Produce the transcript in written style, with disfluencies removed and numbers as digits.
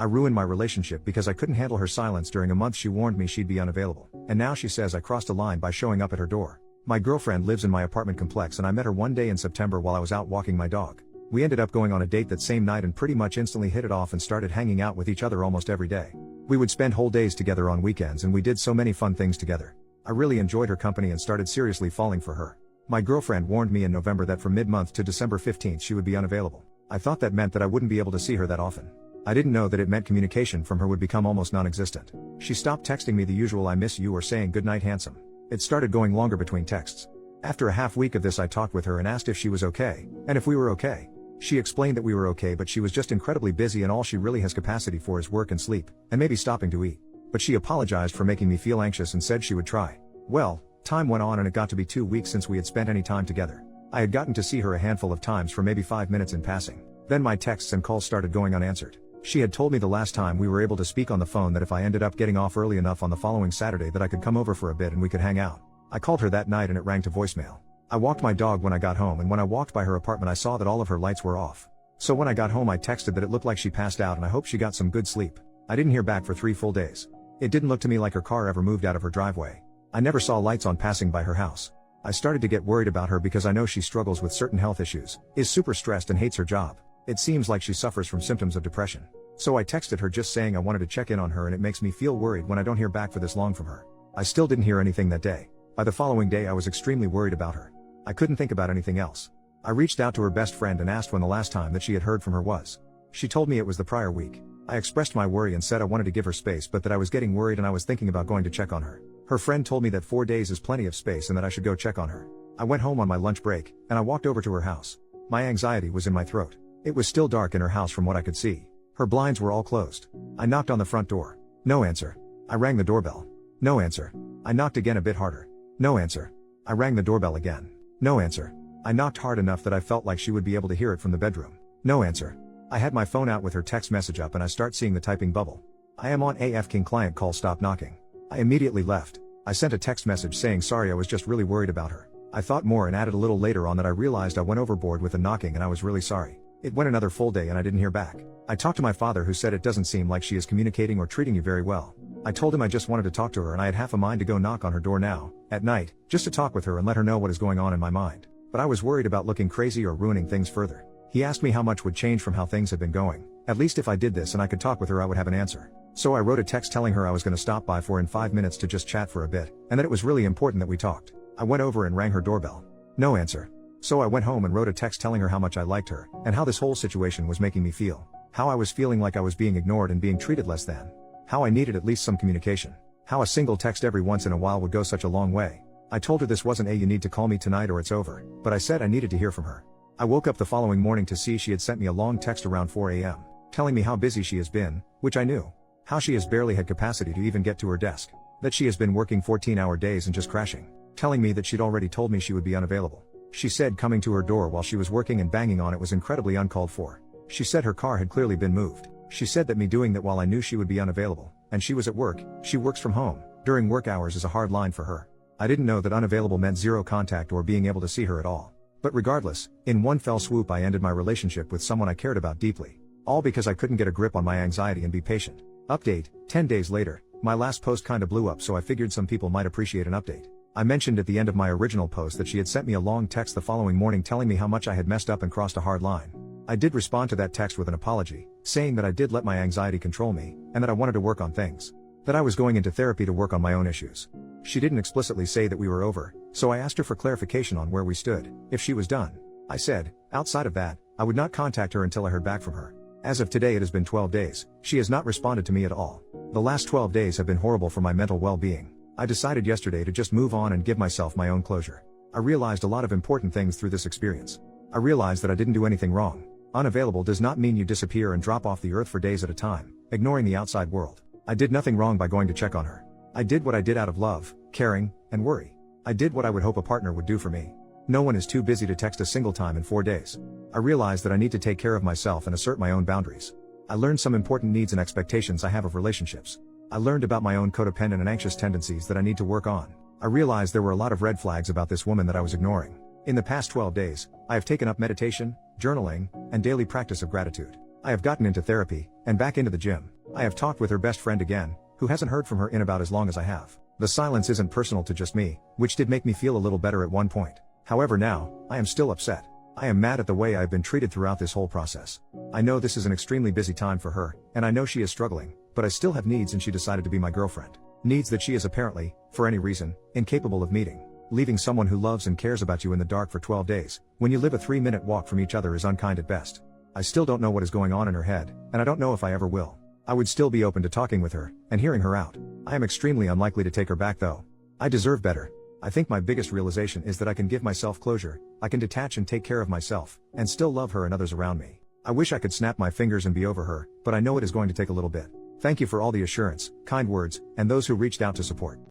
I ruined my relationship because I couldn't handle her silence. During a month she warned me she'd be unavailable. And now she says I crossed a line by showing up at her door. My girlfriend lives in my apartment complex and I met her one day in September while I was out walking my dog. We ended up going on a date that same night and pretty much instantly hit it off and started hanging out with each other almost every day. We would spend whole days together on weekends and we did so many fun things together. I really enjoyed her company and started seriously falling for her. My girlfriend warned me in November that from mid-month to December 15th she would be unavailable. I thought that meant that I wouldn't be able to see her that often. I didn't know that it meant communication from her would become almost non-existent. She stopped texting me the usual "I miss you" or saying "good night handsome." It started going longer between texts. After a half week of this I talked with her and asked if she was okay, and if we were okay. She explained that we were okay but she was just incredibly busy and all she really has capacity for is work and sleep, and maybe stopping to eat. But she apologized for making me feel anxious and said she would try. Well, time went on and it got to be 2 weeks since we had spent any time together. I had gotten to see her a handful of times for maybe 5 minutes in passing. Then my texts and calls started going unanswered. She had told me the last time we were able to speak on the phone that if I ended up getting off early enough on the following Saturday that I could come over for a bit and we could hang out. I called her that night and it rang to voicemail. I walked my dog when I got home and when I walked by her apartment I saw that all of her lights were off. So when I got home I texted that it looked like she passed out and I hope she got some good sleep. I didn't hear back for 3 full days. It didn't look to me like her car ever moved out of her driveway. I never saw lights on passing by her house. I started to get worried about her because I know she struggles with certain health issues, is super stressed and hates her job. It seems like she suffers from symptoms of depression. So I texted her just saying I wanted to check in on her and it makes me feel worried when I don't hear back for this long from her. I still didn't hear anything that day. By the following day I was extremely worried about her. I couldn't think about anything else. I reached out to her best friend and asked when the last time that she had heard from her was. She told me it was the prior week. I expressed my worry and said I wanted to give her space but that I was getting worried and I was thinking about going to check on her. Her friend told me that 4 days is plenty of space and that I should go check on her. I went home on my lunch break, and I walked over to her house. My anxiety was in my throat. It was still dark in her house from what I could see. Her blinds were all closed. I knocked on the front door. No answer. I rang the doorbell. No answer. I knocked again a bit harder. No answer. I rang the doorbell again. No answer. I knocked hard enough that I felt like she would be able to hear it from the bedroom. No answer. I had my phone out with her text message up and I start seeing the typing bubble. I am on AF King client call, stop knocking. I immediately left. I sent a text message saying sorry, I was just really worried about her. I thought more and added a little later on that I realized I went overboard with the knocking and I was really sorry. It went another full day and I didn't hear back. I talked to my father who said it doesn't seem like she is communicating or treating you very well. I told him I just wanted to talk to her and I had half a mind to go knock on her door now, at night, just to talk with her and let her know what is going on in my mind. But I was worried about looking crazy or ruining things further. He asked me how much would change from how things had been going. At least if I did this and I could talk with her I would have an answer. So I wrote a text telling her I was going to stop by in 5 minutes to just chat for a bit, and that it was really important that we talked. I went over and rang her doorbell. No answer. So I went home and wrote a text telling her how much I liked her, and how this whole situation was making me feel. How I was feeling like I was being ignored and being treated less than. How I needed at least some communication. How a single text every once in a while would go such a long way. I told her this wasn't a "you need to call me tonight or it's over," but I said I needed to hear from her. I woke up the following morning to see she had sent me a long text around 4 a.m. telling me how busy she has been, which I knew. How she has barely had capacity to even get to her desk. That she has been working 14-hour days and just crashing. Telling me that she'd already told me she would be unavailable. She said coming to her door while she was working and banging on it was incredibly uncalled for. She said her car had clearly been moved. She said that me doing that while I knew she would be unavailable, and she was at work, she works from home, during work hours is a hard line for her. I didn't know that unavailable meant zero contact or being able to see her at all. But regardless, in one fell swoop I ended my relationship with someone I cared about deeply. All because I couldn't get a grip on my anxiety and be patient. Update, 10 days later, my last post kinda blew up so I figured some people might appreciate an update. I mentioned at the end of my original post that she had sent me a long text the following morning telling me how much I had messed up and crossed a hard line. I did respond to that text with an apology, saying that I did let my anxiety control me, and that I wanted to work on things. That I was going into therapy to work on my own issues. She didn't explicitly say that we were over, so I asked her for clarification on where we stood, if she was done. I said, outside of that, I would not contact her until I heard back from her. As of today it has been 12 days, she has not responded to me at all. The last 12 days have been horrible for my mental well-being. I decided yesterday to just move on and give myself my own closure. I realized a lot of important things through this experience. I realized that I didn't do anything wrong. Unavailable does not mean you disappear and drop off the earth for days at a time, ignoring the outside world. I did nothing wrong by going to check on her. I did what I did out of love, caring, and worry. I did what I would hope a partner would do for me. No one is too busy to text a single time in 4 days. I realized that I need to take care of myself and assert my own boundaries. I learned some important needs and expectations I have of relationships. I learned about my own codependent and anxious tendencies that I need to work on. I realized there were a lot of red flags about this woman that I was ignoring. In the past 12 days, I have taken up meditation, journaling, and daily practice of gratitude. I have gotten into therapy, and back into the gym. I have talked with her best friend again, who hasn't heard from her in about as long as I have. The silence isn't personal to just me, which did make me feel a little better at one point. However now, I am still upset. I am mad at the way I have been treated throughout this whole process. I know this is an extremely busy time for her, and I know she is struggling, but I still have needs and she decided to be my girlfriend. Needs that she is apparently, for any reason, incapable of meeting. Leaving someone who loves and cares about you in the dark for 12 days, when you live a 3-minute walk from each other, is unkind at best. I still don't know what is going on in her head, and I don't know if I ever will. I would still be open to talking with her, and hearing her out. I am extremely unlikely to take her back though. I deserve better. I think my biggest realization is that I can give myself closure, I can detach and take care of myself, and still love her and others around me. I wish I could snap my fingers and be over her, but I know it is going to take a little bit. Thank you for all the assurance, kind words, and those who reached out to support.